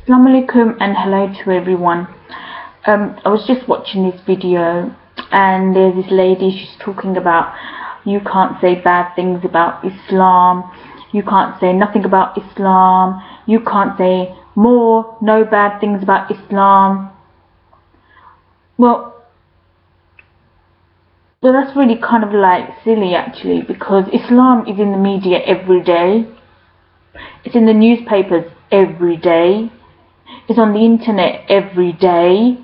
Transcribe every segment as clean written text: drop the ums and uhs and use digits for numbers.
Assalamu alaikum and hello to everyone. I was just watching this video and there's this lady, she's talking about you can't say bad things about Islam, you can't say nothing about Islam, you can't say no bad things about Islam. Well, that's really kind of like silly actually, because Islam is in the media every day, it's in the newspapers every day, it's on the internet every day,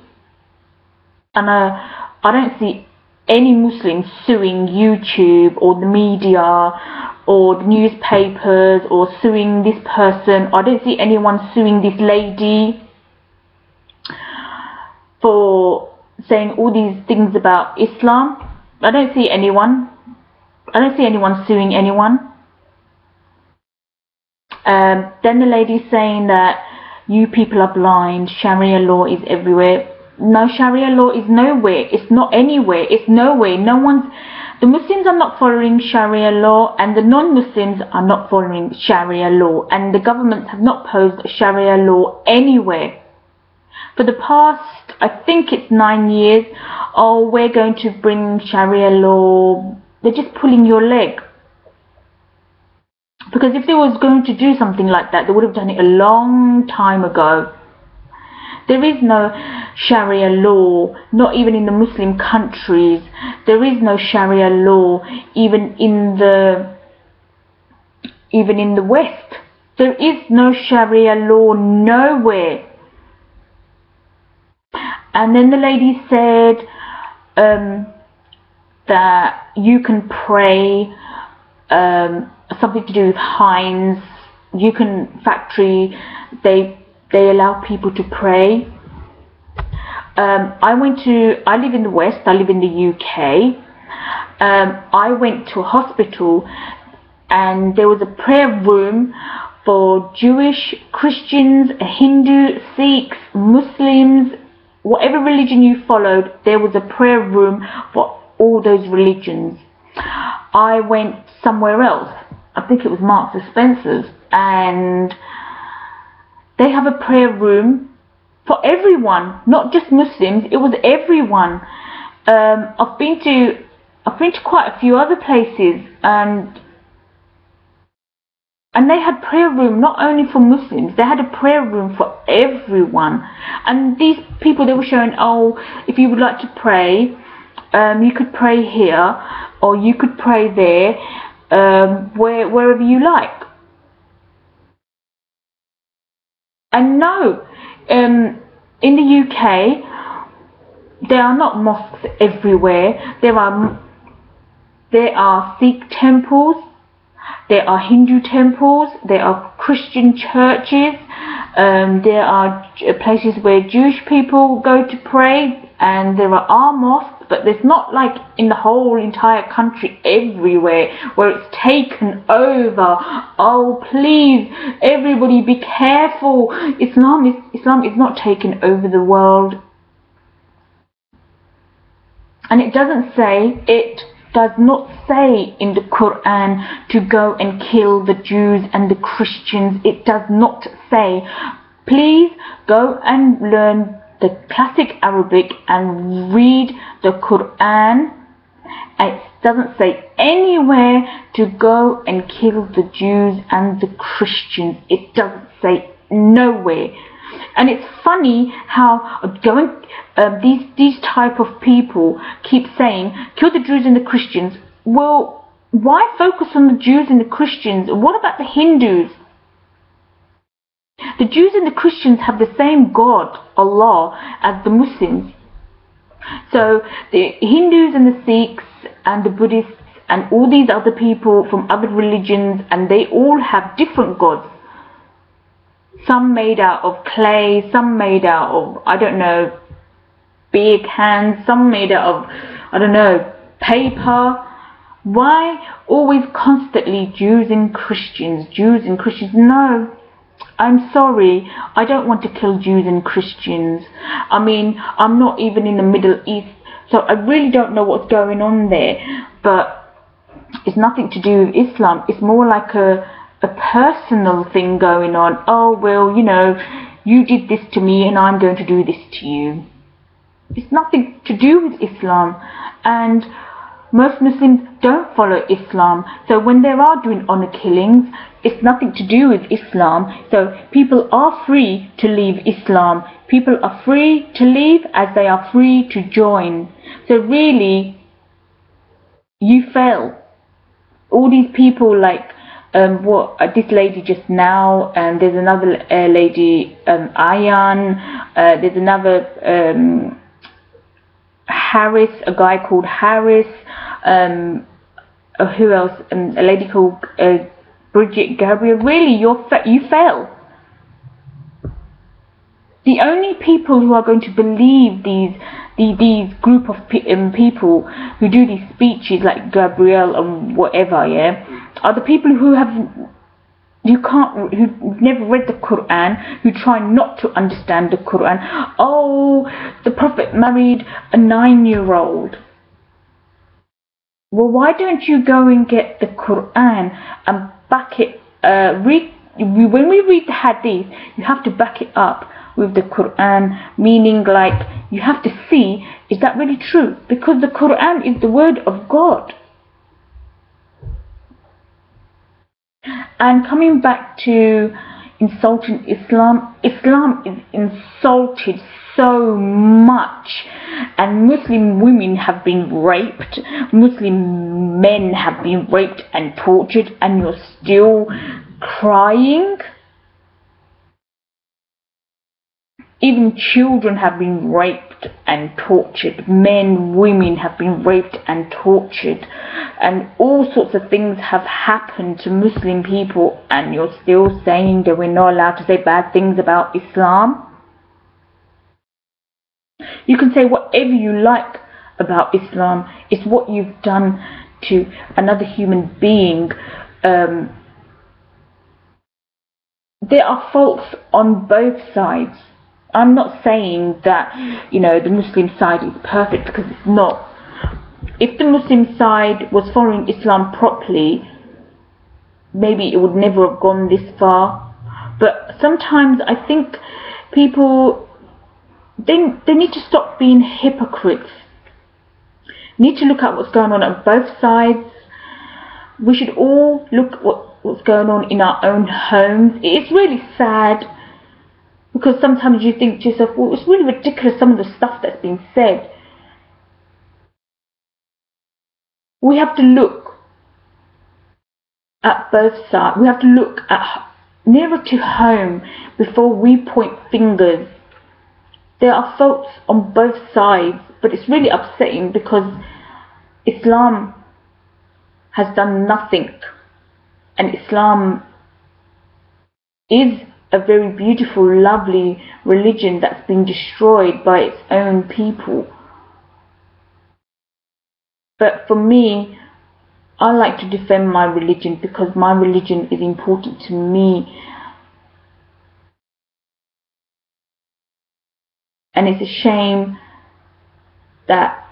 and I don't see any Muslims suing YouTube or the media or the newspapers or suing this person. I don't see anyone suing this lady for saying all these things about Islam. I don't see anyone suing anyone. Then the lady saying that you people are blind, Sharia law is everywhere. No, Sharia law is nowhere, it's not anywhere, it's nowhere. The Muslims are not following Sharia law and the non-Muslims are not following Sharia law, and the governments have not posed Sharia law anywhere. For the past, I think it's 9 years, oh, we're going to bring Sharia law. They're just pulling your leg. Because if they was going to do something like that, they would have done it a long time ago. There is no Sharia law, not even in the Muslim countries. There is no Sharia law even in the West. There is no Sharia law nowhere. And then the lady said that you can pray, something to do with Heinz, factory, they allow people to pray. I live in the West, I live in the UK. I went to a hospital and there was a prayer room for Jewish, Christians, Hindu, Sikhs, Muslims, whatever religion you followed, there was a prayer room for all those religions. I went somewhere else, I think it was Marks and Spencer's, and they have a prayer room for everyone, not just Muslims, it was everyone. I've been to quite a few other places and they had prayer room not only for Muslims, they had a prayer room for everyone. And these people, they were showing, oh, if you would like to pray, you could pray here or you could pray there, wherever you like. And no, in the UK, there are not mosques everywhere. There are Sikh temples, there are Hindu temples, there are Christian churches, there are places where Jewish people go to pray, and there are mosques, but there's not like in the whole entire country everywhere where it's taken over. Oh please, everybody be careful. Islam is not taking over the world. And it does not say in the Quran to go and kill the Jews and the Christians. It does not say. Please go and learn the classic Arabic and read the Quran. It doesn't say anywhere to go and kill the Jews and the Christians. It doesn't say nowhere. And it's funny how these type of people keep saying kill the Jews and the Christians. Well, why focus on the Jews and the Christians? What about the Hindus? The Jews and the Christians have the same God, Allah, as the Muslims. So the Hindus and the Sikhs and the Buddhists and all these other people from other religions, and they all have different gods. Some made out of clay, some made out of, I don't know, big hands, some made out of, I don't know, paper. Why always constantly Jews and Christians, Jews and Christians? No, I'm sorry, I don't want to kill Jews and Christians. I mean, I'm not even in the Middle East, so I really don't know what's going on there. But it's nothing to do with Islam. It's more like a personal thing going on. Oh, well, you know, you did this to me and I'm going to do this to you. It's nothing to do with Islam, and most Muslims don't follow Islam. So when they are doing honor killings, it's nothing to do with Islam. So people are free to leave Islam. People are free to leave as they are free to join. So really, you fail. All these people like this lady just now, and there's another lady, Ayan, there's another Harris, a guy called Harris, who else? A lady called Bridget Gabriel. Really, you fail. The only people who are going to believe these group of people who do these speeches like Gabriel and whatever, yeah, are the people who who've never read the Quran, who try not to understand the Quran. Oh, the Prophet married a 9-year-old. Well, why don't you go and get the Quran and back it? When we read the Hadith, you have to back it up with the Quran, meaning like you have to see, is that really true? Because the Quran is the word of God. And coming back to insulting Islam, Islam is insulted so much, and Muslim women have been raped, Muslim men have been raped and tortured, and you're still crying. Even children have been raped and tortured. Men, women have been raped and tortured. And all sorts of things have happened to Muslim people, and you're still saying that we're not allowed to say bad things about Islam. You can say whatever you like about Islam. It's what you've done to another human being. There are faults on both sides. I'm not saying that, you know, the Muslim side is perfect, because it's not. If the Muslim side was following Islam properly, maybe it would never have gone this far. But sometimes I think people, they need to stop being hypocrites. Need to look at what's going on both sides. We should all look at what's going on in our own homes. It's really sad, because sometimes you think to yourself, well, it's really ridiculous, some of the stuff that's being said. We have to look at both sides. We have to look at nearer to home before we point fingers. There are faults on both sides, but it's really upsetting because Islam has done nothing, and Islam is a very beautiful, lovely religion that's been destroyed by its own people. But for me, I like to defend my religion because my religion is important to me. And it's a shame that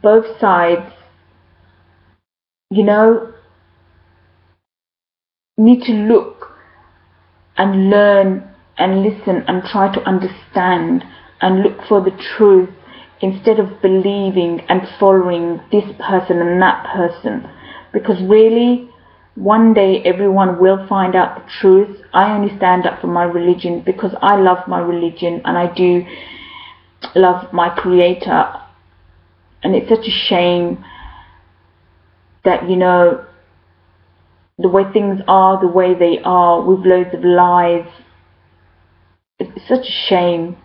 both sides, you know, need to look and learn and listen and try to understand and look for the truth, instead of believing and following this person and that person. Because really, one day everyone will find out the truth. I only stand up for my religion because I love my religion, and I do love my Creator. And it's such a shame that, you know, the way things are, the way they are, with loads of lies. It's such a shame.